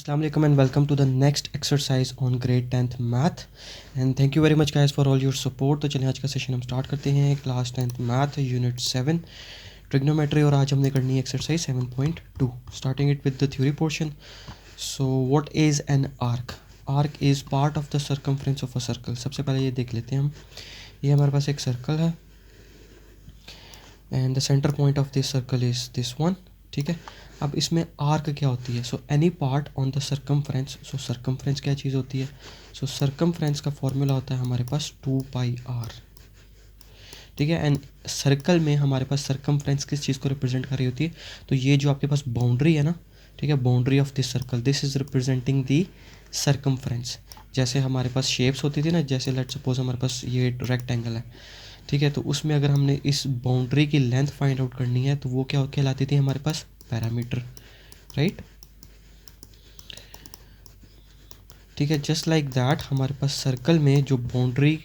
Assalamu alaikum and welcome to the next exercise on grade 10th math and thank you very much guys for all your support। तो चलिए आज का session हम start करते हैं। Class 10th math unit 7 trigonometry और आज हमने करनी है exercise 7.2 starting it with the theory portion. So what is an arc? Arc is part of the circumference of a circle. सबसे पहले ये देख लेते हैं हम। ये हमारे पास एक सर्कल है and the centre point of this circle is this one. ठीक है, अब इसमें आर्क क्या होती है? So any part on the circumference. So circumference क्या चीज़ होती है? सो सर्कमफ्रेंस का फॉर्मूला होता है हमारे पास 2πr। ठीक है, एंड सर्कल में हमारे पास सर्कमफ्रेंस किस चीज़ को रिप्रेजेंट कर रही होती है? तो ये जो आपके पास बाउंड्री है ना, ठीक है, boundary of this circle, this is representing the circumference. जैसे हमारे पास शेप्स होती थी ना, जैसे लेट सपोज हमारे पास ये रेक्टेंगल है, ठीक है, तो उसमें अगर हमने इस बाउंड्री की लेंथ फाइंड आउट करनी है तो वो क्या कहलाती थी हमारे पास? Parameter, right. ठीक है, जस्ट लाइक दैट हमारे पास सर्कल में जो बाउंड्री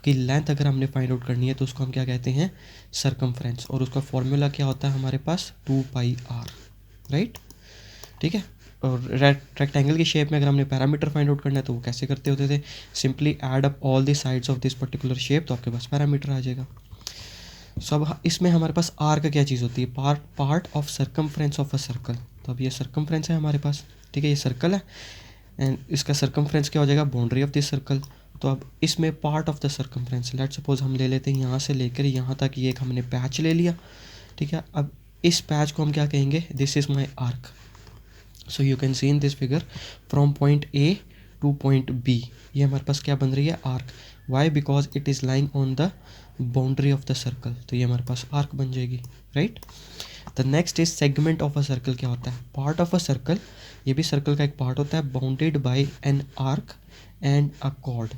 की लेंथ अगर हमने फाइंड आउट करनी है तो उसको हम क्या कहते हैं? सर्कमफ्रेंस। और उसका फॉर्मूला क्या होता है हमारे पास? 2πr, right. ठीक है, और रेक्टेंगल की शेप में अगर हमने पैरामीटर फाइंड आउट करना है तो वो कैसे करते होते थे? Simply add up all the sides of this particular shape, तो आपके पास पैरामीटर आ जाएगा। सो अब इसमें हमारे पास आर्क क्या चीज़ होती है? Part of circumference of a circle. तो अब ये सर्कमफ्रेंस है हमारे पास, ठीक है, ये सर्कल है एंड इसका सर्कमफ्रेंस क्या हो जाएगा? Boundary of this circle. तो अब इसमें part of the circumference, let suppose हम ले लेते हैं यहाँ से लेकर यहाँ तक ये एक हमने पैच ले लिया। ठीक है, अब इस पैच को हम क्या कहेंगे? This is my arc. So you can see in this figure from point A to point B, ये हमारे पास क्या बन रही है? Arc. Why? Because it is lying on the boundary of the circle, तो ये हमारे पास आर्क बन जाएगी, right. The next is segment of a circle. क्या होता है? पार्ट ऑफ अ सर्कल, ये भी सर्कल का एक पार्ट होता है, bounded by an arc and a cord.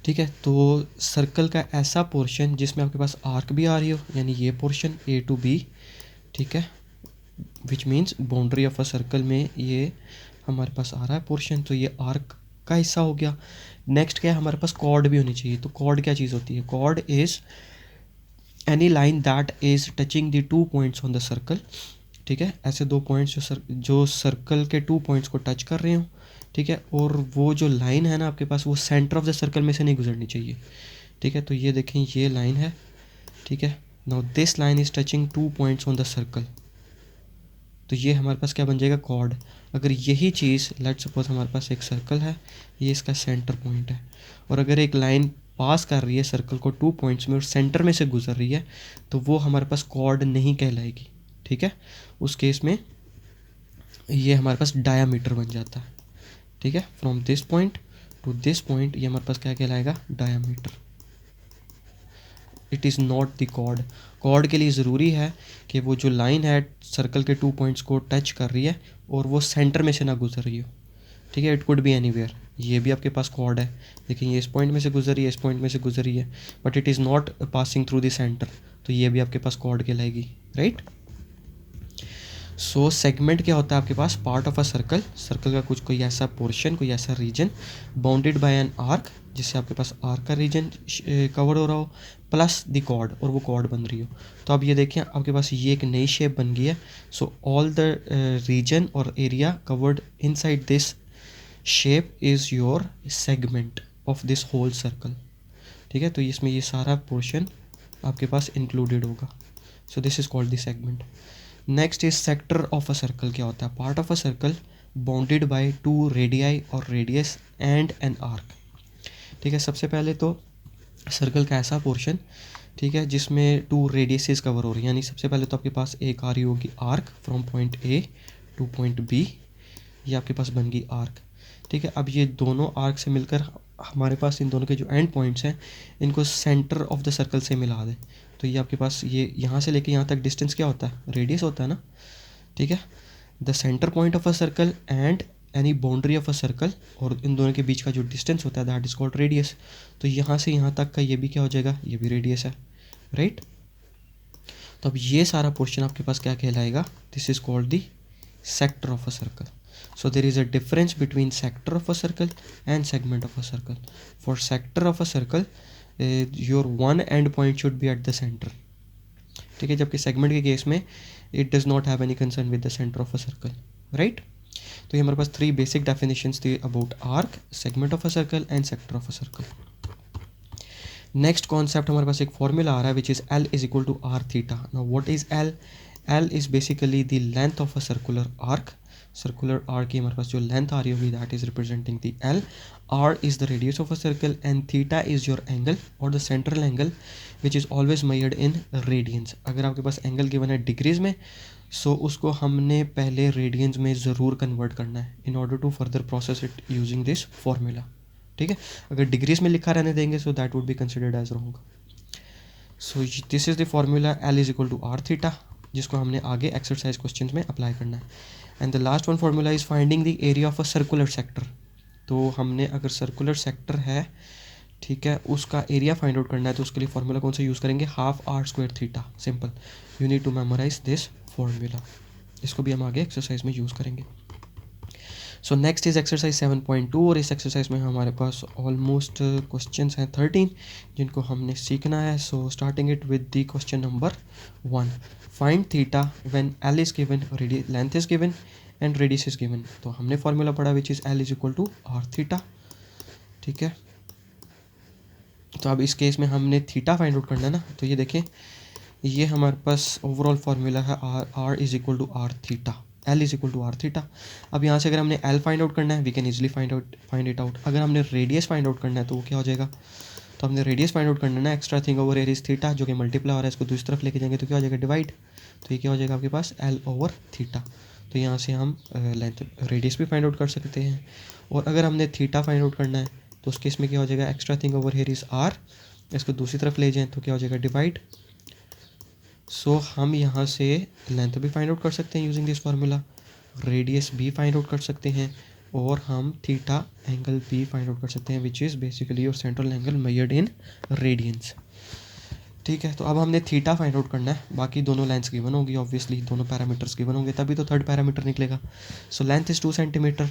ठीक है, तो सर्कल का ऐसा पोर्शन जिसमें आपके पास आर्क भी आ रही हो, यानी ये पोर्शन ए टू बी, ठीक है, which means boundary of a circle में ये हमारे पास आ रहा है पोर्शन, तो ये आर्क का हिस्सा हो गया। नेक्स्ट क्या है? हमारे पास कॉर्ड भी होनी चाहिए। तो कॉर्ड क्या चीज़ होती है? Chord is any line that is touching the 2 points on the circle. ठीक है, ऐसे 2 पॉइंट्स जो सर्कल के 2 पॉइंट्स को टच कर रहे हो, ठीक है, और वो जो लाइन है ना आपके पास, वो सेंटर ऑफ द सर्कल में से नहीं गुजरनी चाहिए। ठीक है, तो ये देखें, ये लाइन है, ठीक है, now this line is touching 2 points on the circle, तो ये हमारे पास क्या बन जाएगा? कॉर्ड। अगर यही चीज़ लेट सपोज हमारे पास एक सर्कल है, ये इसका सेंटर पॉइंट है, और अगर एक लाइन पास कर रही है सर्कल को 2 पॉइंट्स में और सेंटर में से गुजर रही है, तो वो हमारे पास कॉर्ड नहीं कहलाएगी। ठीक है, उस केस में ये हमारे पास डायामीटर बन जाता है। ठीक है, from this point to this point ये हमारे पास क्या कहलाएगा? Diameter. It is not the chord. Chord के लिए ज़रूरी है कि वो जो लाइन है सर्कल के 2 पॉइंट्स को टच कर रही है और वो सेंटर में से ना गुजर रही हो। ठीक है, इट कुड बी एनीवेयर। ये भी आपके पास कॉर्ड है, लेकिन ये इस पॉइंट में से गुजर रही है, इस पॉइंट में से गुजर रही है, but it is not passing through the centre, तो ये भी आपके पास कॉर्ड कहलाएगी, राइट। सो सेगमेंट क्या होता है आपके पास? Part of a circle, circle का कुछ कोई ऐसा पोर्शन, कोई ऐसा region bounded by an arc, जिससे आपके पास आर्क का रीजन कवर हो रहा हो, प्लस द कॉर्ड, और वो कॉर्ड बन रही हो। तो अब ये देखें, आपके पास ये एक नई शेप बन गई है। सो ऑल द रीजन और area covered inside this shape is your segment of this whole circle. ठीक है, तो इसमें ये सारा पोर्शन आपके पास इंक्लूडेड होगा। सो this is called the segment. Next is sector of a circle. क्या होता है? Part of a circle bounded by 2 radii और रेडियस एंड एन आर्क। ठीक है, सबसे पहले तो सर्कल का ऐसा पोर्शन, ठीक है, जिसमें 2 रेडियसेस कवर हो रही हैं, यानी सबसे पहले तो आपके पास एक आ रही होगी arc from point A to point B, ये आपके पास बन गई आर्क। ठीक है, अब ये दोनों आर्क से मिलकर हमारे पास इन दोनों के जो एंड पॉइंट्स हैं इनको सेंटर ऑफ द सर्कल से मिला दें, तो ये आपके पास ये यहाँ से लेके यहाँ तक डिस्टेंस क्या होता है? रेडियस होता है ना। ठीक है, the centre point of a circle and any boundary of a circle, और इन दोनों के बीच का जो डिस्टेंस होता है दैट इज कॉल्ड रेडियस। तो यहाँ से यहाँ तक का ये भी क्या हो जाएगा? ये भी रेडियस है, राइट। तो अब ये सारा पोर्शन आपके पास क्या कहलाएगा? This is called the sector of a circle. So there is a difference between sector of a circle and segment of a circle. For sector of a circle, your one end point should be at the center. ठीक है, जबकि segment के case में it does not have any concern with the center of a circle, right? तो ये हमारे पास 3 basic definitions थी about arc, segment of a circle and sector of a circle. Next concept हमारे पास एक फॉर्मूला आ रहा है which is L is equal to are theta. Now what is L? L is basically the length of a circular arc. Circular arc की हमारे पास जो लेंथ आ रही होगी that is representing the L। R is the radius of a circle and theta is your angle or the central angle which is always measured in radians। अगर आपके पास angle given है डिग्रीज में सो उसको हमने पहले रेडियंस में ज़रूर convert करना है in order to further process it using this formula. ठीक है, अगर डिग्रीज में लिखा रहने देंगे so that would be considered as wrong. So this is the formula L is equal to are theta, जिसको हमने आगे एक्सरसाइज क्वेश्चन में अप्लाई करना है। And the last one formula is finding the area of a circular sector. तो हमने अगर circular sector है, ठीक है, उसका एरिया फाइंड आउट करना है तो उसके लिए फार्मूला कौन सा यूज़ करेंगे? Half R square theta. Simple, you need to memorize this formula. इसको भी हम आगे एक्सरसाइज में यूज़ करेंगे। सो नेक्स्ट इज एक्सरसाइज 7.2 और इस एक्सरसाइज में हमारे पास ऑलमोस्ट क्वेश्चंस हैं 13 जिनको हमने सीखना है। So starting it with the question number 1, find theta when L is given, length is given and radius is given. तो हमने फार्मूला पढ़ा which is L is equal to are theta. ठीक है, तो अब इस केस में हमने थीटा फाइंड आउट करना है ना, तो ये देखें ये हमारे पास ओवरऑल फार्मूला है R is equal to are theta, L is equal to are theta. अब यहाँ से अगर हमने L फाइंड आउट करना है we can easily find it out. अगर हमने रेडियस फाइंड आउट करना है तो वो क्या हो जाएगा? तो हमने रेडियस फाइंड आउट करना है ना, extra thing over air is theta, जो कि मल्टीप्लाई हो रहा है, इसको दूसरी तरफ लेके जाएंगे तो क्या हो जाएगा? डिवाइड। तो ये क्या हो जाएगा आपके पास? L over theta. तो यहाँ से हम लेंथ रेडियस भी फाइंड आउट कर सकते हैं। और अगर हमने थीटा फाइंड आउट करना है तो उस केस में क्या हो जाएगा? Extra thing over here is R, इसको दूसरी तरफ ले जाएं तो क्या हो जाएगा? डिवाइड। सो हम यहाँ से लेंथ भी फाइंड आउट कर सकते हैं यूजिंग दिस फार्मूला, रेडियस भी फाइंड आउट कर सकते हैं और हम थीटा एंगल भी फाइंड आउट कर सकते हैं which is basically your central angle measured in radiance. ठीक है, तो अब हमने थीटा फाइंड आउट करना है, बाकी दोनों लेंथ्स गिवन होगी, ऑब्वियसली दोनों पैरामीटर्स गिवन होंगे तभी तो थर्ड पैरामीटर निकलेगा। So length is 2 centimetre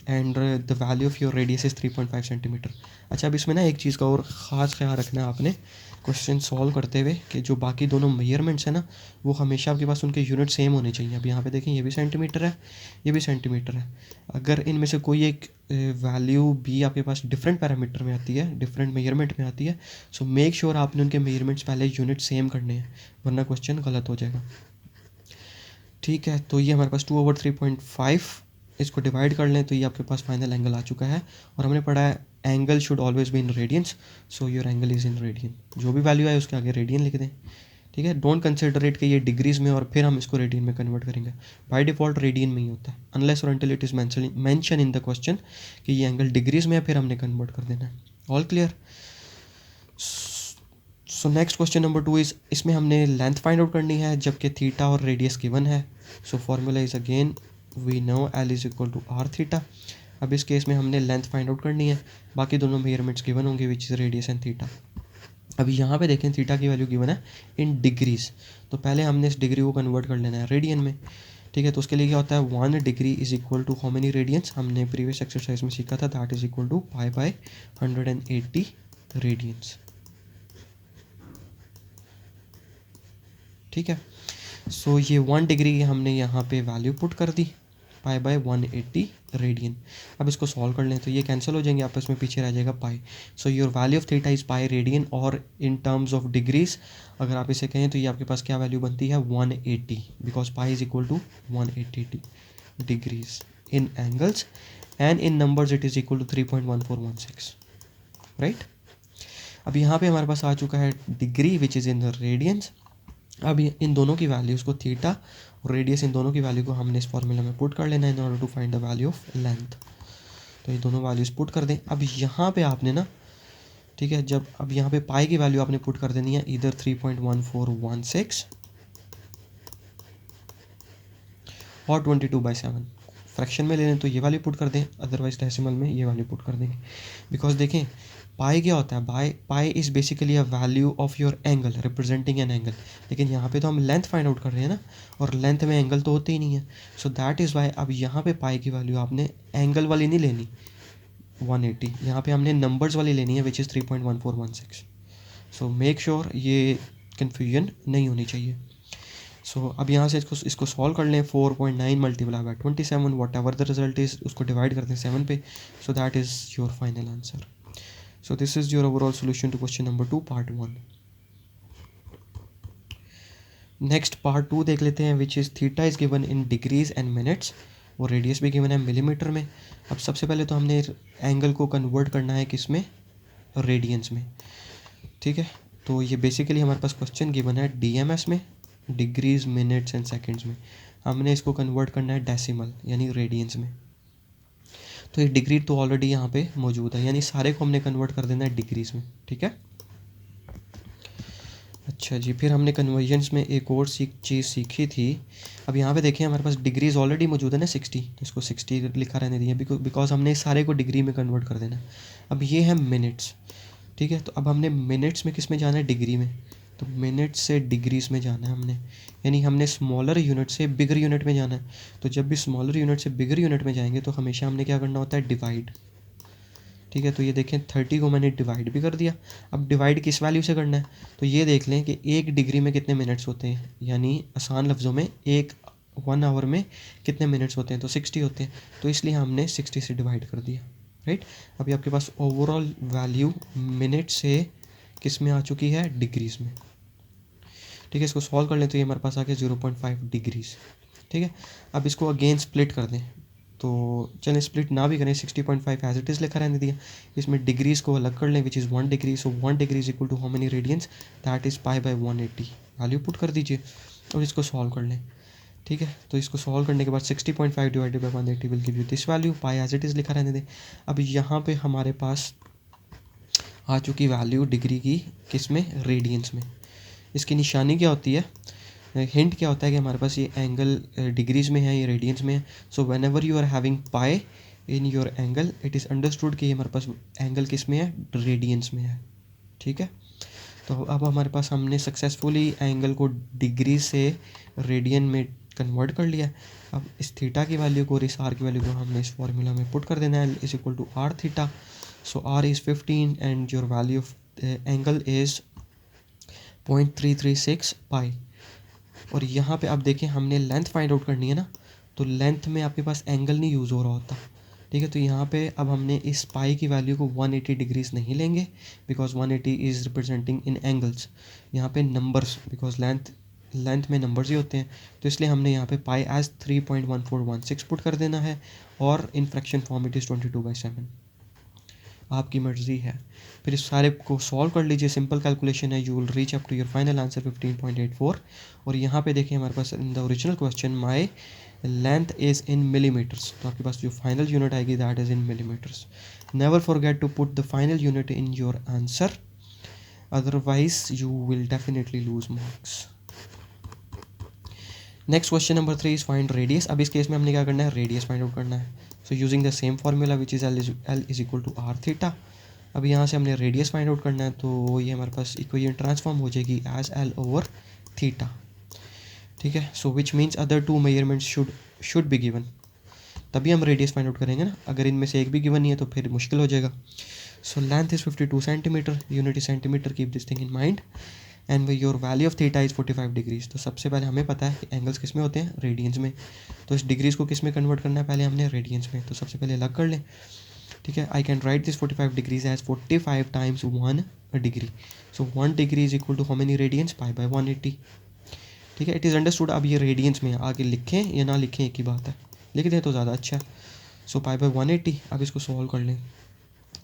and the value of your radius is 3.5 centimetre. अच्छा, अब इसमें ना एक चीज़ का और ख़ास ख्याल रखना है आपने क्वेश्चन सॉल्व करते हुए कि जो बाकी दोनों मेजरमेंट्स हैं ना वो हमेशा आपके पास उनके यूनिट सेम होने चाहिए। अब यहाँ पे देखें ये भी सेंटीमीटर है, ये भी सेंटीमीटर है। अगर इनमें से कोई एक वैल्यू भी आपके पास डिफरेंट पैरामीटर में आती है, डिफरेंट मेजरमेंट में आती है, सो मेक श्योर आपने उनके मेजरमेंट्स पहले यूनिट सेम करने हैं वरना क्वेश्चन गलत हो जाएगा। ठीक है, तो ये हमारे पास 2/3.5, इसको डिवाइड कर लें तो ये आपके पास फाइनल एंगल आ चुका है। और हमने पढ़ा है angle should always be in radians, so your angle is in radian. जो भी वैल्यू आए उसके आगे रेडियन लिख दें। ठीक है, डोंट कंसिडर इट कि ये डिग्रीज में और फिर हम इसको रेडियन में कन्वर्ट करेंगे। बाय डिफ़ॉल्ट रेडियन में ही होता है अनलेस और until it is mention in the question कि ये एंगल डिग्रीज में है, फिर हमने कन्वर्ट कर देना है। All clear? So next question number 2 is, इसमें हमने लेंथ फाइंड आउट करनी है जबकि थीटा और रेडियस गिवन है। So formula is again we know L is equal to are theta. अब इस केस में हमने लेंथ फाइंड आउट करनी है, बाकी दोनों मेजरमेंट्स गिवन होंगे which is radius and theta. अब यहाँ पे देखें थीटा की वैल्यू गिवन है इन डिग्रीज, तो पहले हमने इस डिग्री को कन्वर्ट कर लेना है रेडियन में। ठीक है, तो उसके लिए क्या होता है? 1 degree is equal to how many radians? हमने प्रीवियस एक्सरसाइज में सीखा था that is equal to π/180 radians. ठीक है, सो ये 1 डिग्री हमने यहाँ पे वैल्यू पुट कर दी π/180 रेडियन। अब इसको सॉल्व कर लें तो ये कैंसिल हो जाएंगे आपस में, पीछे रह जाएगा pi. So your value of theta is pi radian, और इन टर्म्स ऑफ डिग्रीज अगर आप इसे कहें तो ये आपके पास क्या वैल्यू बनती है? 180, because pi is equal to 180 degrees in angles and in numbers it is equal to 3.1416, right. अब यहाँ पे हमारे पास आ चुका है degree which is in radians. अब इन दोनों की वैल्यूज़ को थीटा और रेडियस, इन दोनों की वैल्यू को हमने इस फॉर्मूला में पुट कर लेना है in order to find the value of length. तो ये दोनों वैल्यूज़ पुट कर दें। अब यहाँ पे आपने ना, ठीक है, जब अब यहाँ पे पाई की वैल्यू आपने पुट कर देनी है इधर 3.1416 और 22/7। फ्रैक्शन में ले लें तो ये वैल्यू पुट कर दें, अदरवाइज डेसिमल में ये वैल्यू पुट कर देंगे। बिकॉज देखें पाई क्या होता है? Pi is basically a value of your angle representing an angle, लेकिन यहाँ पे तो हम लेंथ फाइंड आउट कर रहे हैं ना, और लेंथ में एंगल तो होते ही नहीं है। सो दैट इज़ वाई अब यहाँ पे पाई की वैल्यू आपने एंगल वाली नहीं लेनी 180, यहाँ पे हमने नंबर्स वाली लेनी है which is 3.1416। So make sure ये कन्फ्यूजन नहीं होनी चाहिए। सो अब यहाँ से इसको सॉल्व कर लें. 4.9 multiply by 27, whatever the result is उसको डिवाइड करते हैं 7 पे. So that is your final answer. So this is your overall solution to question number 2 part 1. Next part 2 देख लेते हैं, which is theta is given in degrees and minutes और radius भी given है मिलीमीटर में. अब सबसे पहले तो हमने एंगल को कन्वर्ट करना है किस में, रेडियंस में. ठीक है, तो ये बेसिकली हमारे पास क्वेश्चन गिवन है डीएमएस में, डिग्रीज मिनट्स एंड सेकंड्स में. हमने इसको कन्वर्ट करना है डेसिमल यानी रेडियंस में. तो ये डिग्री तो ऑलरेडी यहाँ पे मौजूद है, यानी सारे को हमने कन्वर्ट कर देना है डिग्रीज में. ठीक है, अच्छा जी. फिर हमने कन्वर्जन्स में एक और चीज़ सीखी थी. अब यहाँ पे देखिए हमारे पास डिग्रीज ऑलरेडी मौजूद है ना 60, तो इसको 60 लिखा रहने दिया बिकॉज हमने सारे को डिग्री में कन्वर्ट कर देना है. अब ये है मिनट्स. ठीक है, तो अब हमने मिनट्स में किस में जाना है, डिग्री में. तो मिनट से डिग्रीज में जाना है हमने, यानी हमने स्मॉलर यूनिट से बिगर यूनिट में जाना है. तो जब भी स्मॉलर यूनिट से बिगर यूनिट में जाएंगे तो हमेशा हमने क्या करना होता है, डिवाइड. ठीक है, तो ये देखें 30 को मैंने डिवाइड भी कर दिया. अब डिवाइड किस वैल्यू से करना है, तो ये देख लें कि एक डिग्री में कितने मिनट्स होते हैं, यानी आसान लफ्ज़ों में 1 आवर में कितने मिनट्स होते हैं, तो 60 होते हैं. तो इसलिए हमने 60 से डिवाइड कर दिया. राइट, अभी आपके पास ओवरऑल वैल्यू मिनट से किस में आ चुकी है, डिग्रीज में. ठीक है, इसको सॉल्व कर लें तो ये हमारे पास आ गया 0.5 डिग्रीज. ठीक है, अब इसको अगेन स्प्लिट कर दें. तो चलें स्प्लिट ना भी करें, 60.5 एज इट इज़ लिखा रहने दिया. इसमें डिग्रीज़ को अलग कर लें, which is 1 degree. So 1 degree is equal to how many radians, that is pi by 180. Value put कर दीजिए और इसको सॉल्व कर लें. ठीक है, तो इसको सॉल्व करने के बाद 60.5 divided by 180 will give you this value. Pi as it is लिखा रहने दें. अब यहाँ पे हमारे पास आ चुकी वैल्यू डिग्री की किस में, रेडियंस में. इसकी निशानी क्या होती है, हिंट क्या होता है कि हमारे पास ये एंगल डिग्रीज में है, ये रेडियंस में है. So whenever you are having pi in your angle, it is understood कि ये हमारे पास एंगल किस में है, रेडियंस में है. ठीक है, तो अब हमारे पास हमने सक्सेसफुली एंगल को डिग्री से रेडियन में कन्वर्ट कर लिया. अब इस थीटा की वैल्यू को और इस आर की वैल्यू को हमने इस फॉर्मूला में पुट कर देना है, is equal to are theta. So r is 15 and your value of angle is 0.336 pi. और यहाँ पे अब देखें हमने लेंथ फाइंड आउट करनी है ना, तो लेंथ में आपके पास एंगल नहीं यूज़ हो रहा होता. ठीक है, तो यहाँ पे अब हमने इस पाई की वैल्यू को 180 डिग्रीज नहीं लेंगे, because 180 is representing in angles. यहाँ पे नंबर्स, बिकॉज लेंथ में नंबर्स ही होते हैं, तो इसलिए हमने यहाँ पे पाई एज 3.1416 पुट कर देना है. और in fraction form it is 22/7. आपकी मर्ज़ी है. फिर इस सारे को सॉल्व कर लीजिए, सिंपल कैलकुलेशन है, you will reach up to your final answer 15.84. और यहाँ पे देखिए हमारे पास in the original question my length is in millimetres, तो आपके पास जो फाइनल यूनिट आएगी that is in millimetres. Never forget to put the final unit in your answer, otherwise you will definitely lose marks. Next question number 3 is find radius. अब इस case में हमने क्या करना है, रेडियस फाइंड आउट करना है. So using the same formula which is l is equal to are theta. अब यहाँ से हमने रेडियस फाइंड आउट करना है, तो ये हमारे पास इक्वेशन ट्रांसफॉर्म हो जाएगी एज एल ओवर थीटा. ठीक है, so which means other 2 measurements should be given, तभी हम रेडियस फाइंड आउट करेंगे ना. अगर इनमें से एक भी गिवन नहीं है तो फिर मुश्किल हो जाएगा. So length is 52 centimetre, unit is centimetre, keep this thing in mind. And your value of theta is 45 degrees. तो सबसे पहले हमें पता है कि एंगल्स किस में होते हैं, रेडियंस में. तो इस डिग्रीज़ को किस में कन्वर्ट करना है, पहले हमने रेडियंस में. तो सबसे पहले अलग कर लें. ठीक है, I can write this 45 degrees as 45 times 1 degree. So 1 degree is equal to how many radians, pi by 180. ठीक है, इट इज़ अंडरस्टूड. अब ये रेडियंस में आगे लिखें या ना लिखें एक ही बात है, लिख दें तो ज़्यादा अच्छा है. सो पाई बाय 180. अब इसको सॉल्व कर लें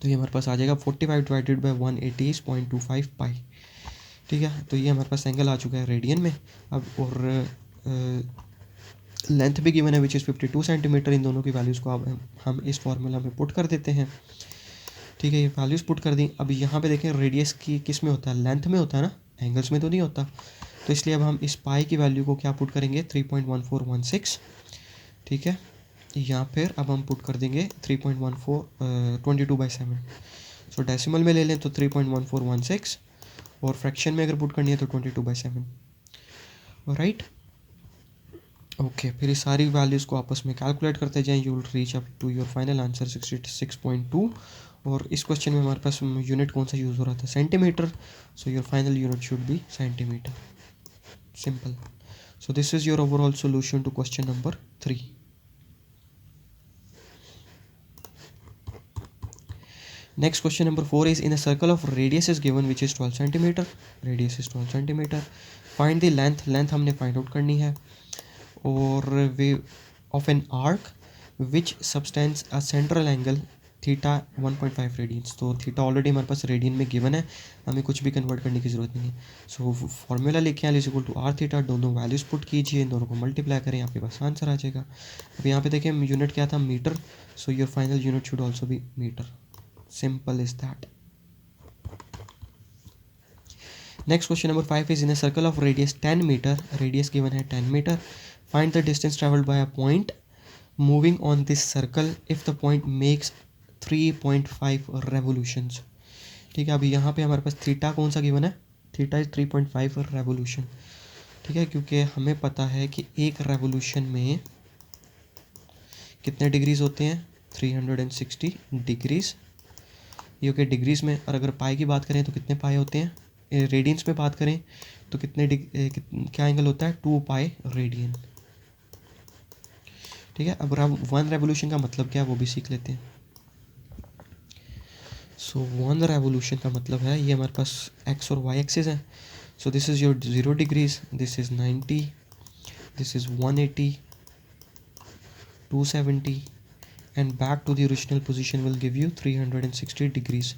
तो ये हमारे पास आ जाएगा 45 डिवाइडेड बाई 180 इज़ 0.25 पाई. ठीक है, तो ये हमारे पास एंगल आ चुका है रेडियन में. अब और लेंथ भी गिवन है विच इज़ 52 सेंटीमीटर. इन दोनों की वैल्यूज़ को अब हम इस फार्मूला में पुट कर देते हैं. ठीक है, ये वैल्यूज़ पुट कर दी. अब यहाँ पे देखें रेडियस की किस में होता है, लेंथ में होता है ना, एंगल्स में तो नहीं होता. तो इसलिए अब हम इस पाई की वैल्यू को क्या पुट करेंगे, 3.1416. ठीक है, यहाँ पर अब हम पुट कर देंगे 22/7. सो डेसिमल में ले लें तो 3.1416 और फ्रैक्शन में अगर पुट करनी है तो 22/7. Right, okay. फिर इस सारी वैल्यूज़ को आपस में कैलकुलेट करते जाएं, you will reach up to your final answer 66.2. और इस क्वेश्चन में हमारे पास यूनिट कौन सा यूज़ हो रहा था, centimetre. So your final unit should be centimetre. Simple. So this is your overall solution to question number 3. Next question number 4 is, in a circle of radius is given which is 12 centimeter. Radius is 12 centimeter. Find the length. Length हमने find out करनी है. और we of an arc which subtends a central angle theta 1.5 radians. तो theta already हमारे पास radian में given है, हमें कुछ भी कन्वर्ट करने की ज़रूरत नहीं है. सो फॉर्मूला लिखे हैं, इक्वल टू आर थीटा. दोनों वैल्यूज़ पुट कीजिए, इन दोनों को मल्टीप्लाई करें, आपके पास आंसर आ जाएगा. अब यहाँ पे देखें यूनिट क्या था, metre. So your final unit should also be metre. Simple is that. Next question number 5 is, in a circle of radius 10 metre. Radius given है 10 metre. Find the distance travelled by a point moving on this circle if the point makes 3.5 revolutions. ठीक है, अभी यहाँ पे हमारे पास theta कौन सा given है, थीटा इज 3.5 रेवोल्यूशन. ठीक है, क्योंकि हमें पता है कि एक रेवोल्यूशन में कितने डिग्रीज होते हैं, 360 डिग्रीज. ये ओके डिग्रीज में. और अगर पाई की बात करें तो कितने पाई होते हैं, रेडियंस में बात करें तो कितने क्या एंगल होता है, 2 पाई रेडियन. ठीक है, अब 1 रेवोल्यूशन का मतलब क्या है वो भी सीख लेते हैं. सो 1 रेवोल्यूशन का मतलब है, ये हमारे पास एक्स और वाई एक्सिस है. सो this is your 0 degrees, this is 90, this is 180, 270 and back to the original position will give you 360 degrees,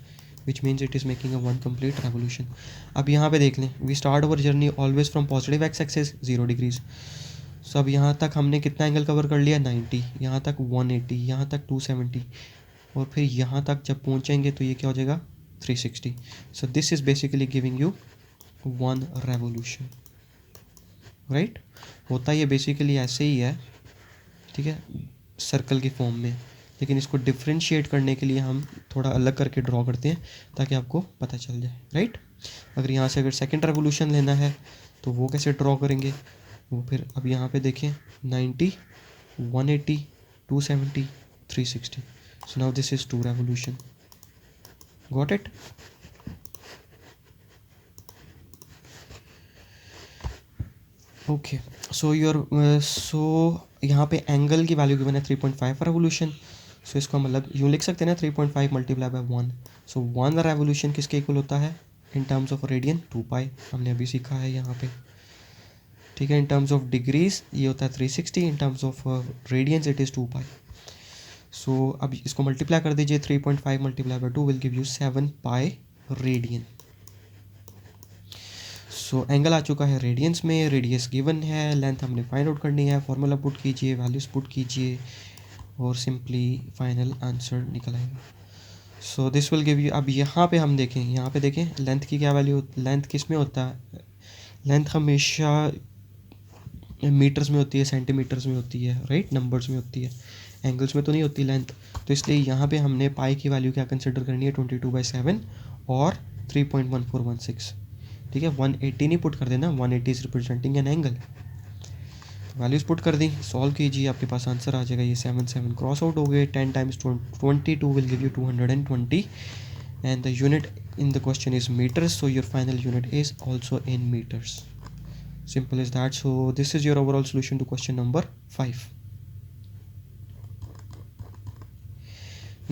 which means it is making a 1 complete revolution. अब यहाँ पे देख लें, we start our journey always from positive x axis 0 degrees. सो अब यहाँ तक हमने कितना एंगल कवर कर लिया, 90, यहाँ तक 180, यहाँ तक 270, और फिर यहाँ तक जब पहुँचेंगे तो ये क्या हो जाएगा, 360. सो this is basically giving you 1 revolution. Right, होता ये बेसिकली ऐसे ही है. ठीक है, सर्कल की फॉर्म में, लेकिन इसको डिफ्रेंशिएट करने के लिए हम थोड़ा अलग करके ड्रॉ करते हैं ताकि आपको पता चल जाए. राइट, अगर यहाँ से अगर सेकंड रेवोल्यूशन लेना है तो वो कैसे ड्रॉ करेंगे, वो फिर अब यहाँ पे देखें 90, 180, 270, 360. So now this is 2 revolution. Got it. Okay, so यहाँ पे एंगल की वैल्यू गिवन है 3.5 रेवोल्यूशन. सो इसको हम मतलब यूँ लिख सकते हैं ना, 3.5 मल्टीप्लाई बाय 1. सो 1 रेवोल्यूशन किसके इक्वल होता है इन टर्म्स ऑफ रेडियन, 2 पाई. हमने अभी सीखा है यहाँ पे. ठीक है, इन टर्म्स ऑफ डिग्रीज ये होता है 360, in terms of radians it is 2 pi. So अब इसको मल्टीप्लाई कर दीजिए, 3.5 multiply by 2 will give you 7 pi radian. So angle आ चुका है रेडियंस में, रेडियस गिवन है, लेंथ हमने फाइंड आउट करनी है. फॉर्मूला पुट कीजिए, वैल्यूज पुट कीजिए और सिंपली फाइनल आंसर निकल आएगा. So this will give you. अब यहाँ पे हम देखें, यहाँ पे देखें लेंथ की क्या वैल्यू, लेंथ किस में होता है, लेंथ हमेशा मीटर्स में होती है, सेंटीमीटर्स में होती है. राइट, नंबर्स में होती है, एंगल्स में तो नहीं होती लेंथ. तो इसलिए यहाँ पे हमने पाई की वैल्यू क्या कंसिडर करनी है, 22/7 और 3.1416. ठीक है, 180 नहीं पुट कर देना, 180 is representing an angle. Values put कर दी, सॉल्व कीजिए, आपके पास आंसर आ जाएगा. ये 7 क्रॉस आउट हो गए. 10 times 22 will give you 220 and the unit in the question is metres. So your final unit is also in metres. Simple is that. So this is your overall solution to question number 5.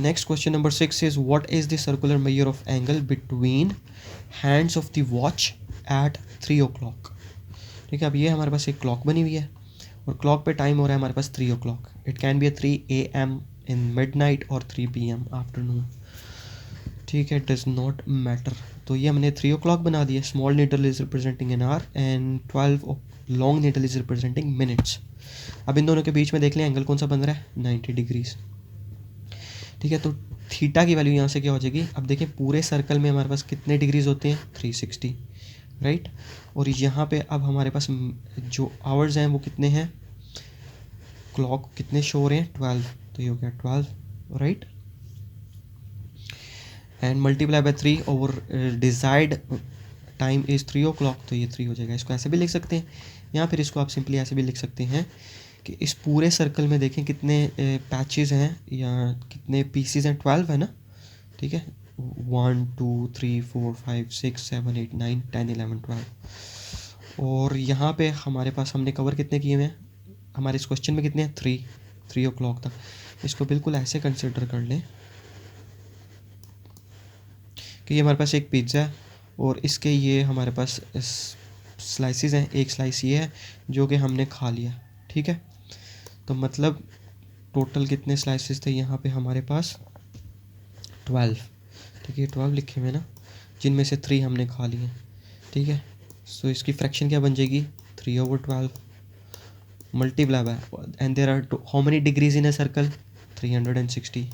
Next question number 6 is, what is the circular measure of angle between hands of the watch at 3 o'clock. ठीक है, अब ये हमारे पास एक clock बनी हुई है और क्लॉक पे टाइम हो रहा है हमारे पास 3 o'clock. It can be 3 AM in midnight और 3 PM आफ्टरनून. ठीक है, डज नॉट मैटर. तो ये हमने 3 o'clock बना दिया. Small needle is representing an hour and 12 long needle is representing minutes. अब इन दोनों के बीच में देख लें एंगल कौन सा बन रहा है, 90 डिग्रीज. ठीक है, तो थीटा की वैल्यू यहाँ से क्या हो जाएगी, अब देखिए पूरे सर्कल में हमारे पास कितने डिग्रीज होते हैं, 360. राइट, और यहाँ पे अब हमारे पास जो आवर्स हैं वो कितने हैं, क्लॉक कितने शो हो रहे हैं, 12. तो ये हो गया 12. Right, and multiply by 3 over desired time is 3 o'clock. तो ये 3 हो जाएगा. इसको ऐसे भी लिख सकते हैं, या फिर इसको आप सिंपली ऐसे भी लिख सकते हैं कि इस पूरे सर्कल में देखें कितने पैचेस हैं या कितने पीसीज हैं, 12 है ना. ठीक है, 1 2 3 4 5 6 7 8 9 10 11 12. और यहाँ पे हमारे पास हमने कवर कितने किए हुए हैं, हमारे इस क्वेश्चन में कितने हैं, 3 o'clock तक। इसको बिल्कुल ऐसे कंसिडर कर लें कि ये हमारे पास एक पिज़्ज़ा है और इसके ये हमारे पास स्लाइसेस हैं, एक स्लाइस ये है जो कि हमने खा लिया, ठीक है। तो मतलब टोटल कितने स्लाइसेस थे यहाँ पे हमारे पास, 12, ठीक है, 12 लिखे हुए ना, जिनमें से 3 हमने खा लिए, ठीक है। सो इसकी फ्रैक्शन क्या बन जाएगी, 3/12 multiply by, and there are how many degrees in a circle, 360।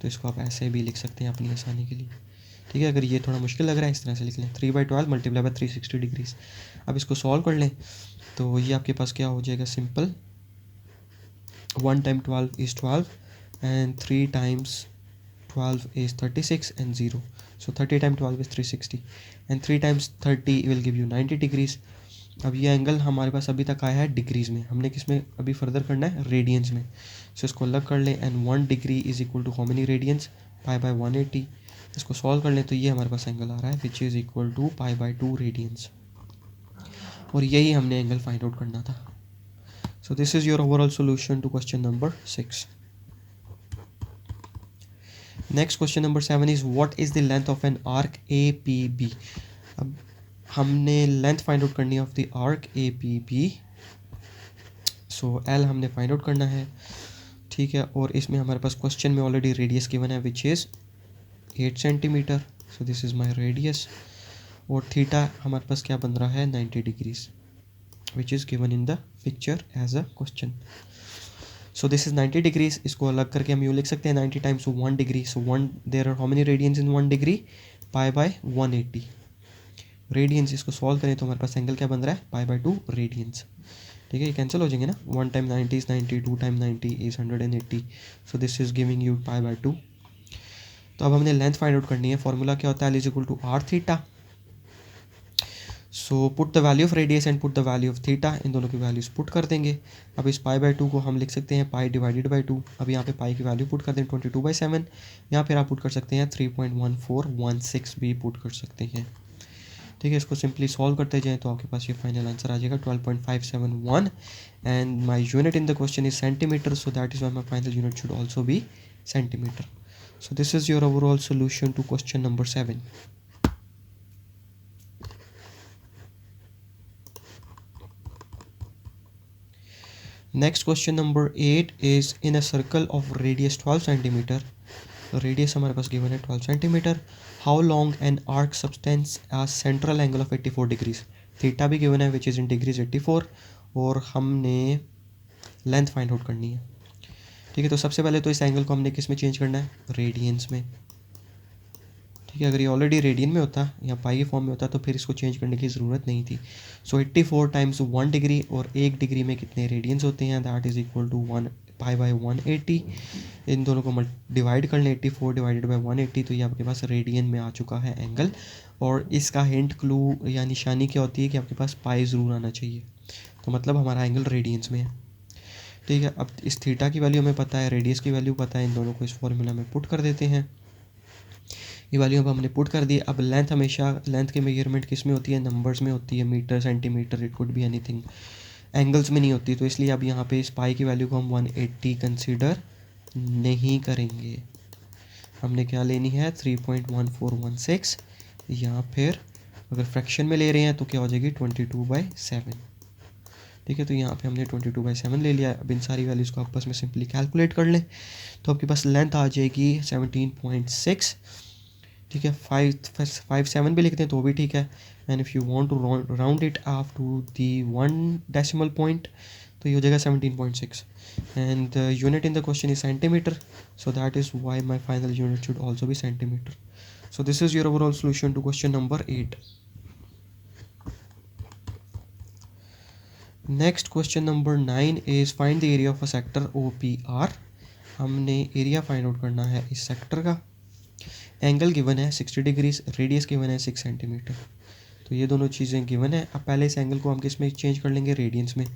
तो इसको आप ऐसे भी लिख सकते हैं अपनी आसानी के लिए, ठीक है। अगर ये थोड़ा मुश्किल लग रहा है इस तरह से लिख लें, 3/12 मल्टीप्लाई बाय 360 डिग्रीज। अब इसको सॉल्व कर लें तो ये आपके पास क्या हो जाएगा, simple, 1 time 12 is 12 and 3 times 12 is 36 and 0. So 30 times 12 is 360 and 3 times 30 will give you 90 degrees. अब ये एंगल हमारे पास अभी तक आया है डिग्रीज में, हमने किस में अभी फर्दर करना है, रेडियंस में। सो इसको अलग कर लें, and 1 degree is equal to how many radians, π/180। इसको सॉल्व कर लें तो ये हमारे पास एंगल आ रहा है which is equal to π/2 radians, और यही हमने एंगल फाइंड आउट करना था। So this is your overall solution to question number 6. Next question number 7 is what is the length of an arc APB? अब हमने लेंथ फाइंड आउट करनी है of the arc APB। So L हमने find out करना है, ठीक है। और इसमें हमारे पास क्वेश्चन में ऑलरेडी रेडियस गिवन है which is 8 centimetre. So this is my radius, और थीटा हमारे पास क्या बन रहा है, 90 degrees, which is given in the picture as a question. So this is 90 degrees. इसको अलग करके हम यूँ लिख सकते हैं 90 times 1 degree. So 1 there are how many radians in 1 degree? π/180 radiance. इसको सॉल्व करें तो हमारे पास एंगल क्या बन रहा है, π/2 रेडियंस, ठीक है। ये कैंसिल हो जाएंगे ना, 1 time 90 is 90, 2 time 90 is 180. So this is giving you π/2. तो अब हमने लेंथ फाइंड आउट करनी है। फॉर्मूला क्या होता है, L = r theta. So put the value of radius and put the value of theta, इन दोनों की वैल्यूज पुट कर देंगे। अब इस π/2 को हम लिख सकते हैं π/2। अब यहाँ पे पाई की वैल्यू पुट कर दें 22/7, यहाँ पर आप पुट कर सकते हैं 3.1416 भी पुट कर सकते हैं, ठीक है। इसको सिंपली सॉल्व करते जाएँ तो आपके पास ये फाइनल आंसर आ जाएगा 12.571, and my unit in the question is centimetre, so that is why my final unit should also be centimetre. So this is your overall solution to question number 7. Next question number 8 is in a circle of radius 12 centimeter. Radius हमारे पास given है 12 centimeter. How long an arc subtends a central angle of 84 degrees. Theta भी given है which is in degrees 84, और हमने length find out करनी है, ठीक है। तो सबसे पहले तो इस एंगल को हमने किस में चेंज करना है, रेडियंस में, ठीक है। अगर ये ऑलरेडी रेडियन में होता या पाई के फॉर्म में होता तो फिर इसको चेंज करने की ज़रूरत नहीं थी। सो 84 टाइम्स 1 डिग्री, और 1 डिग्री में कितने रेडियंस होते हैं, दैट इज़ इक्वल टू 1 π/180। इन दोनों को डिवाइड कर लें, 84 डिवाइडेड बाई 180, तो ये आपके पास रेडियन में आ चुका है एंगल। और इसका हिंट क्लू या निशानी क्या होती है कि आपके पास पाई ज़रूर आना चाहिए, तो मतलब हमारा एंगल रेडियंस में है, ठीक है। अब इस थीटा की वैल्यू हमें पता है, रेडियस की वैल्यू पता है, इन दोनों को इस फॉर्मूला में पुट कर देते हैं। ये वैल्यू अब हमने पुट कर दी। अब लेंथ, हमेशा लेंथ के मेजरमेंट किस में होती है, नंबर्स में होती है, metre, centimetre, it could be anything, angles में नहीं होती। तो इसलिए अब यहाँ पे इस पाई की वैल्यू को हम 180 कंसीडर नहीं करेंगे, हमने क्या लेनी है 3.1416, या फिर अगर फ्रैक्शन में ले रहे हैं तो क्या हो जाएगी 22/7, ठीक है। तो यहाँ पे हमने 22/7 ले लिया। अब इन सारी वैल्यूज़ को आपस में सिंपली कैलकुलेट कर लें तो आपके पास लेंथ आ जाएगी 17.6, ठीक है। 557 भी लिखते हैं तो भी ठीक है, and if you want to round it up to the 1 decimal point तो ये हो जाएगा 17.6, and the unit in the question is centimetre, so that is why my final unit should also be centimetre. So this is your overall solution to question number 8. Next question number 9 is find the area of a sector OPR. हमने area find out करना है इस sector का. Angle given है 60 degrees, radius given है 6 centimetre. तो ये दोनों चीज़ें गिवन है. अब पहले इस एंगल को हम किस में चेंज कर लेंगे, रेडियंस में.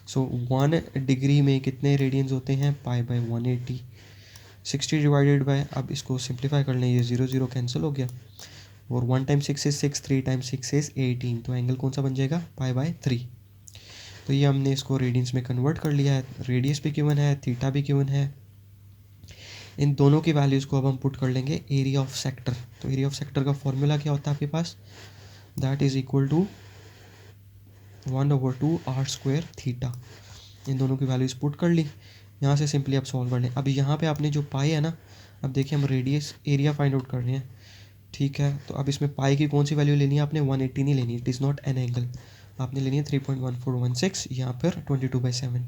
सो 1 डिग्री में कितने रेडियंस होते हैं, π/180. 60 डिवाइडेड बाय, अब इसको सिंप्लीफाई कर लें, ये 0 0 कैंसिल हो गया. और 1 टाइम 6 इज 6, 3 टाइम 6 इज 18, तो एंगल कौन सा बन जाएगा, π/3। तो ये हमने इसको रेडियंस में कन्वर्ट कर लिया है, रेडियस भी गिवन है, थीटा भी गिवन है। इन दोनों की वैल्यूज़ को अब हम पुट कर लेंगे एरिया ऑफ सेक्टर। तो एरिया ऑफ सेक्टर का फॉर्मूला क्या होता है आपके पास, that is equal to 1/2 r² theta. इन दोनों की वैल्यूज़ पुट कर ली, यहाँ से सिंपली आप सॉल्व कर लें। अब यहाँ पे आपने जो पाई है ना, अब देखिए हम रेडियस एरिया फाइंड आउट कर रहे हैं, ठीक है। तो अब इसमें पाई की कौन सी वैल्यू लेनी है आपने, 180 नहीं लेनी, it is not an angle, आपने लेनी है 3.1416 या फिर 22/7।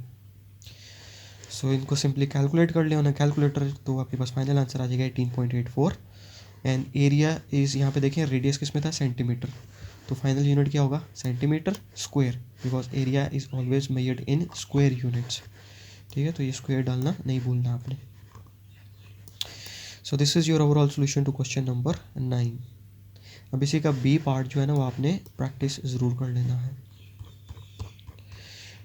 सो इनको सिंपली कैलकुलेट कर लिया ना कैलकुलेटर, तो आपके पास फाइनल आंसर आ जाएगा 18.84। एंड एरिया इज़, यहाँ पे देखें रेडियस किस में था, सेंटीमीटर, तो फाइनल यूनिट क्या होगा, centimetre square, because area is always measured in square units, ठीक है। तो ये स्क्वायर डालना नहीं भूलना आपने। So this is your overall solution to question number 9। अब इसी का बी पार्ट जो है ना वो आपने प्रैक्टिस ज़रूर कर लेना है।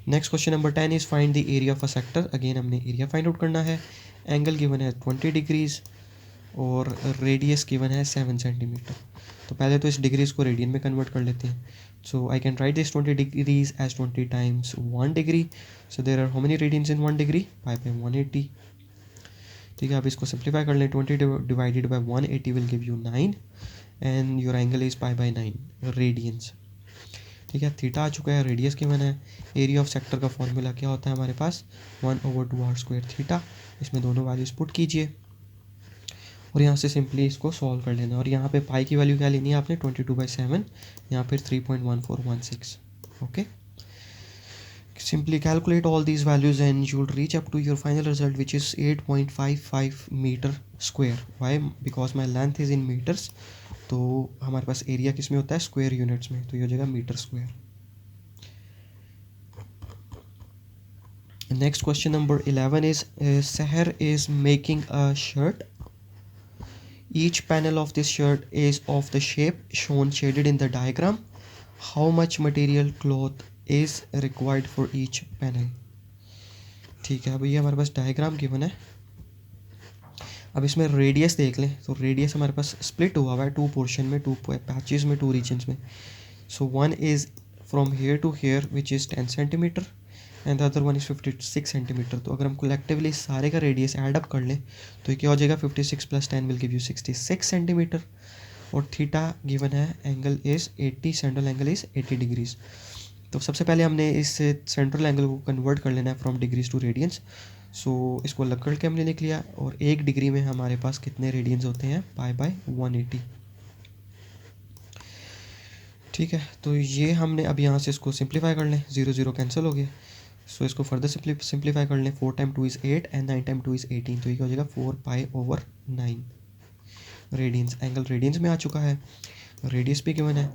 Next question number 10 is find the area of a sector. Again हमने एरिया फाइंड आउट करना है, एंगल गिवन है 20 डिग्रीज और रेडियस गिवन है 7 सेंटीमीटर। तो पहले तो इस डिग्रीज को रेडियन में कन्वर्ट कर लेते हैं। So I can write this 20 degrees as 20 times 1 degree. So there are how many radians in 1 degree, 5/180, ठीक है। अब इसको सिंप्लीफाई कर लें, 20 divided by 180 will give you 9 and your angle is π/9 radians, ठीक है। थीटा आ चुका है, रेडियस गिवन है। एरिया ऑफ सेक्टर का फॉर्मूला क्या होता है हमारे पास, 1/2 r² थीटा। इसमें दोनों वैल्यूज पुट कीजिए और यहाँ से सिंपली इसको सॉल्व कर लेना। और यहाँ पे पाई की वैल्यू क्या लेनी है आपने, 22/7 यहाँ पर 3.1416, okay. Simply calculate all these values and you'll reach up to your final result, which is 8.55 meter square. Why? Because my length is in meters, तो हमारे पास एरिया किस में होता है, स्क्वायर यूनिट्स में, तो ये हो जाएगा metre square. Next question number 11 is Seher is making a shirt. Each panel of this shirt is of the shape shown shaded in the diagram. How much material cloth is required for each panel? ठीक है, अब ये हमारे पास diagram given है। अब इसमें radius देख लें, तो रेडियस हमारे पास स्प्लिट हुआ है 2 पोर्शन में, 2 पैचेस में, 2 रीजन्स में। So 1 is from here to here which is 10 centimetre and the other 1 is 56 centimetre. तो अगर हम कलेक्टिवली सारे का रेडियस ऐड अप कर लें तो ये क्या हो जाएगा, 56 + 10 विल गिव यू 66 सेंटीमीटर। और थीटा गिवन है, angle is 80, central angle is 80 degrees. तो सबसे पहले हमने इस सेंट्रल एंगल को कन्वर्ट कर लेना है फ्रॉम डिग्रीज टू रेडियंस। सो इसको अलग करके हमने लिख लिया और 1 डिग्री में हमारे पास कितने रेडियंस होते हैं, π/180, ठीक है। तो ये हमने अब यहाँ से इसको सिंप्लीफाई कर लें, 0 0 कैंसिल हो गया। सो इसको फर्दर सिंप्लीफाई कर लें, 4 time 2 is 8 and 9 time 2 is 18, तो ये हो जाएगा 4π/9 रेडियंस। एंगल रेडियंस में आ चुका है, रेडियस भी गिवन है।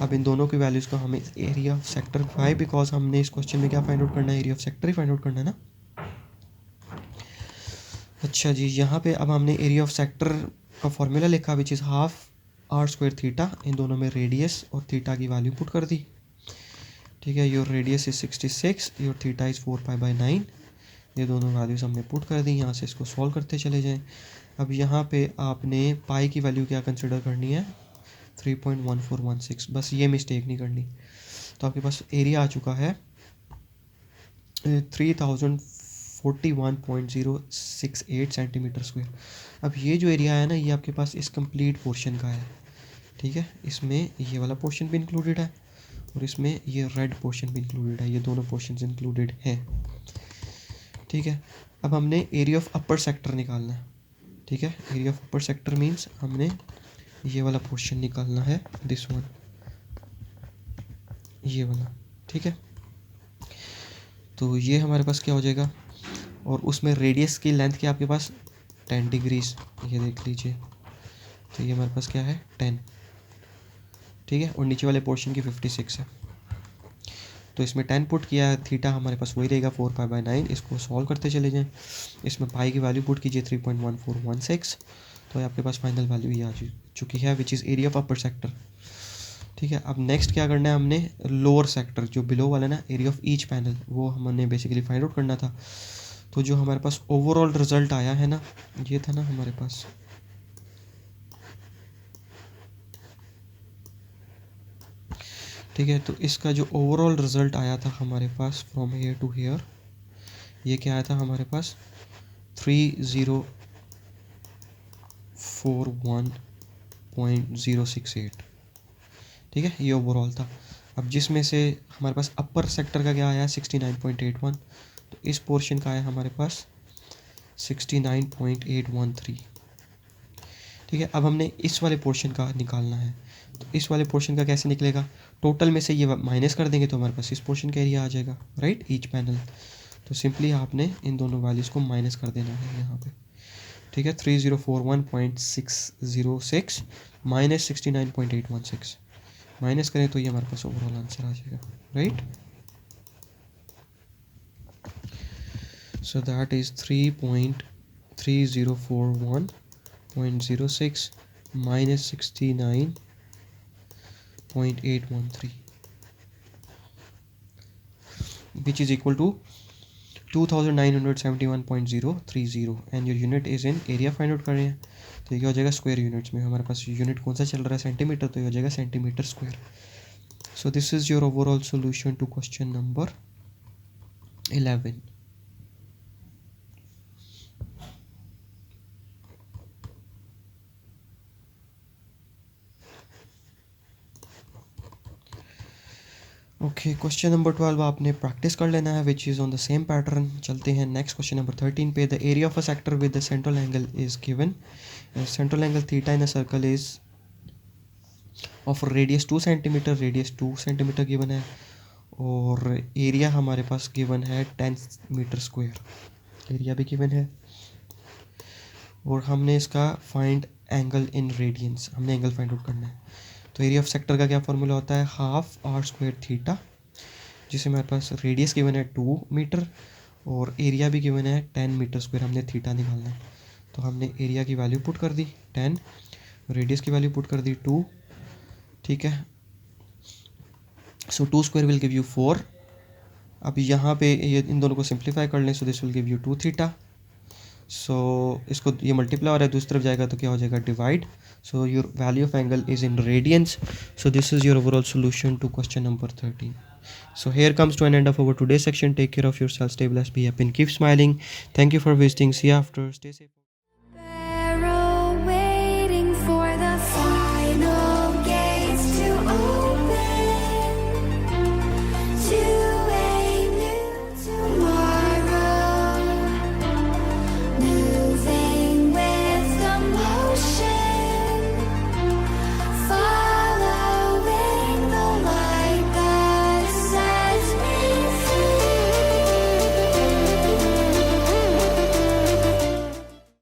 अब इन दोनों की वैल्यूज़ को हमें area of sector, why because हमने इस क्वेश्चन में क्या फाइंड आउट करना है, एरिया ऑफ सेक्टर ही फाइंड आउट करना है ना। अच्छा जी, यहाँ पे अब हमने एरिया ऑफ सेक्टर का फॉर्मूला लिखा which is half r² theta. इन दोनों में रेडियस और थीटा की वैल्यू पुट कर दी, ठीक है। Your radius is 66, your theta is 4π/9, ये दोनों वैल्यूज़ हमने पुट कर दी। यहाँ से इसको सॉल्व करते चले जाएँ। अब यहाँ पे आपने पाई की वैल्यू क्या कंसिडर करनी है, 3.1416, बस ये मिस्टेक नहीं करनी। तो आपके पास एरिया आ चुका है 3041.068 सेंटीमीटर स्क्वायर। अब ये जो एरिया है ना, ये आपके पास इस कंप्लीट पोर्शन का है, ठीक है। इसमें ये वाला पोर्शन भी इंक्लूडेड है और इसमें ये रेड पोर्शन भी इंक्लूडेड है, ये दोनों पोर्शन इंक्लूडेड हैं, ठीक है। अब हमने एरिया ऑफ अपर सेक्टर निकालना है, ठीक है। Area of upper sector means हमने ये वाला पोर्शन निकालना है, दिस वन, ये वाला, ठीक है। तो ये हमारे पास क्या हो जाएगा, और उसमें रेडियस की लेंथ क्या आपके पास 10 डिग्रीज, ये देख लीजिए। तो ये हमारे पास क्या है 10, ठीक है। और नीचे वाले पोर्शन की 56 है, तो इसमें 10 पुट किया है, थीटा हमारे पास वही रहेगा 4π/9। इसको सॉल्व करते चले जाएं, इसमें पाई की वैल्यू पुट कीजिए 3.1416, तो आपके पास फाइनल वैल्यू ये आ चुकी है which is area of upper sector, ठीक है। अब नेक्स्ट क्या करना है, हमने लोअर सेक्टर जो बिलो वाला ना, एरिया ऑफ ईच पैनल, वो हमने बेसिकली फाइंड आउट करना था। तो जो हमारे पास ओवरऑल रिजल्ट आया है ना, ये था ना हमारे पास, ठीक है, तो इसका जो ओवरऑल रिजल्ट आया था हमारे पास फ्रॉम हेयर टू हेयर, ये क्या आया था हमारे पास 3041.068। ठीक है, ये ओवरऑल था। अब जिसमें से हमारे पास अपर सेक्टर का क्या आया 69.81, तो इस पोर्शन का आया हमारे पास 69.813। ठीक है, अब हमने इस वाले पोर्शन का निकालना है, तो इस वाले पोर्शन का कैसे निकलेगा, टोटल में से ये माइनस कर देंगे तो हमारे पास इस पोर्शन का एरिया आ जाएगा, राइट, ईच पैनल। तो सिंपली आपने इन दोनों वैल्यूज़ को माइनस कर देना है यहाँ पे। ठीक है, 3041.606 माइनस 69.816 माइनस करें तो ये हमारे पास ओवरऑल आंसर आ जाएगा, right. So that is 3.3041.06 minus 69.813 which is equal to 2971.030 and your unit is in area find out कर रहे हैं, तो ये हो जाएगा स्क्वायर यूनिट्स में। हमारे पास यूनिट कौन सा चल रहा है सेंटीमीटर, तो ये हो जाएगा centimetre square. So this is your overall solution to question number 11। Okay, question number 12 आपने प्रैक्टिस कर लेना है which is on the same pattern. चलते हैं नेक्स्ट क्वेश्चन नंबर 13 पे। The area of a sector with the central angle is given, central angle theta in a circle is of radius 2 centimetre, radius 2 centimetre given है, और area हमारे पास given है 10 metre square, area भी given है। और हमने इसका फाइंड एंगल इन रेडियंस, हमने एंगल फाइंड आउट करना है। तो एरिया ऑफ सेक्टर का क्या फॉर्मूला होता है, हाफ आर स्क्वायर थीटा, जिसे हमारे पास रेडियस गिवन है 2 मीटर और एरिया भी गिवन है 10 मीटर स्क्वायर, हमने थीटा निकालना है। तो हमने एरिया की वैल्यू पुट कर दी 10, रेडियस की वैल्यू पुट कर दी 2। ठीक है, सो 2 स्क्वायर विल गिव यू 4। अब यहाँ पे ये इन दोनों को सिंप्लीफाई कर लें, so this will give you 2 theta. So इसको ये मल्टीप्लाई हो रहा है, दूसरी तरफ जाएगा तो क्या हो जाएगा divide. So your value of angle is in radians. So this is your overall solution to question number 13. So here comes to an end of our today's section. Take care of yourself, stay blessed, be happy and keep smiling. Thank you for visiting. See you after. Stay safe.